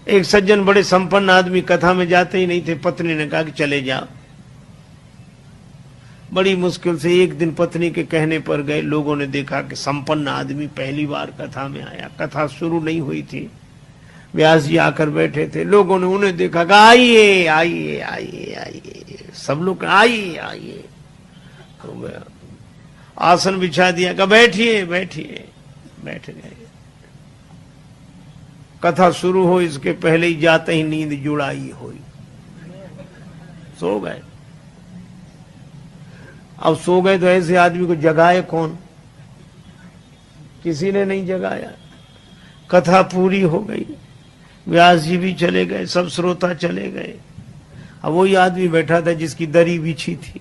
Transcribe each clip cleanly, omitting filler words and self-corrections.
एक सज्जन बड़े संपन्न आदमी कथा में जाते ही नहीं थे। पत्नी ने कहा कि चले जाओ। बड़ी मुश्किल से एक दिन पत्नी के कहने पर गए। लोगों ने देखा कि संपन्न आदमी पहली बार कथा में आया। कथा शुरू नहीं हुई थी, व्यास जी आकर बैठे थे। लोगों ने उन्हें देखा कि आइए आइए आइए आइए, सब लोग आइए आइए। हो गया, आसन बिछा दिया, कहा बैठिए बैठिए, बैठ गए। कथा शुरू हो इसके पहले ही जाते ही नींद जुड़ाई हुई, सो गए। अब सो गए तो ऐसे आदमी को जगाए कौन? किसी ने नहीं जगाया। कथा पूरी हो गई, व्यास जी भी चले गए, सब श्रोता चले गए। अब वही आदमी बैठा था जिसकी दरी बिछी थी,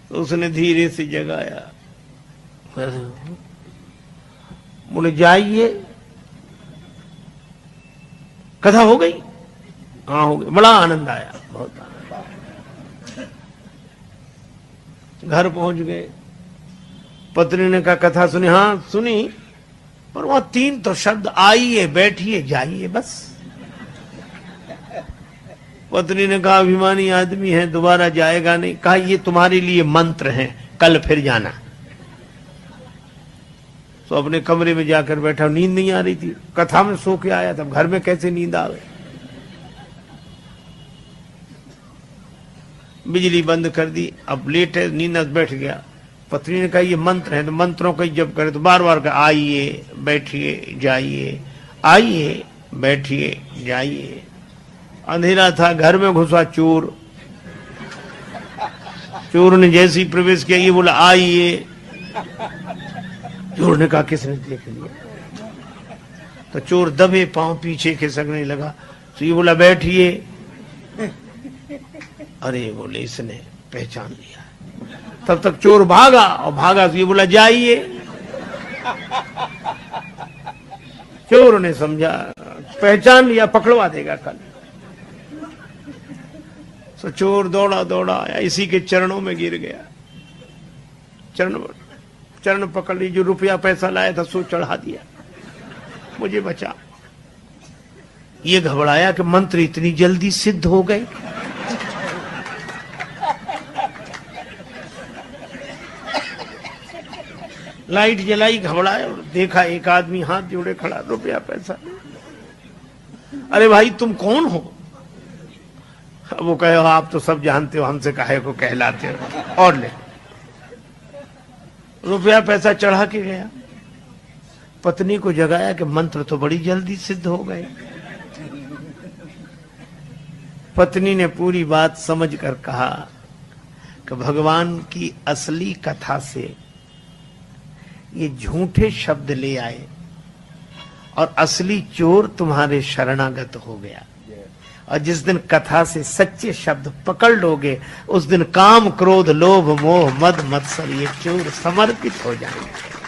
तो उसने धीरे से जगाया। बोले जाइए, कथा हो गई? हाँ हो गई। बड़ा आनंद आया, बहुत आनंद। घर पहुंच गए। पत्नी ने कहा कथा सुनी? हाँ सुनी, पर वहां 3 तो शब्द, आइए बैठिए जाइए, बस। पत्नी ने कहा अभिमानी आदमी है, दोबारा जाएगा नहीं। कहा ये तुम्हारे लिए मंत्र हैं, कल फिर जाना। तो अपने कमरे में जाकर बैठा। नींद नहीं आ रही थी, कथा में सो के आया था, घर में कैसे नींद आ गई? बिजली बंद कर दी। अब लेट है, नींद बैठ गया। पत्नी ने कहा ये मंत्र है, तो मंत्रों का जप करे तो बार बार कहा आइए बैठिए जाइए, आइए बैठिए जाइए। अंधेरा था, घर में घुसा चोर। चोर ने जैसे ही प्रवेश किया, ये बोला आइए। चोर ने कहा किसने देख लिया? तो चोर दबे पांव पीछे खिसकने लगा। तो ये बोला बैठिए। अरे बोले इसने पहचान लिया। तब तक चोर भागा, और भागा तो ये बोला जाइए। चोर ने समझा पहचान लिया, पकड़वा देगा कल। तो चोर दौड़ा दौड़ा आया, इसी के चरणों में गिर गया। चरण पकड़ ली, जो रुपया पैसा लाया था सो चढ़ा दिया, मुझे बचा। ये घबराया कि मंत्र इतनी जल्दी सिद्ध हो गए। लाइट जलाई, घबराया, देखा एक आदमी हाथ जोड़े खड़ा, रुपया पैसा। अरे भाई तुम कौन हो? वो कहे आप तो सब जानते हो, हमसे काहे को कहलाते हो, और ले। रुपया पैसा चढ़ा के गया। पत्नी को जगाया कि मंत्र तो बड़ी जल्दी सिद्ध हो गए। पत्नी ने पूरी बात समझ कर कहा कि भगवान की असली कथा से ये झूठे शब्द ले आए, और असली चोर तुम्हारे शरणागत हो गया। और जिस दिन कथा से सच्चे शब्द पकड़ लोगे, उस दिन काम क्रोध लोभ मोह मद मत्सर ये चोर समर्पित हो जाएंगे।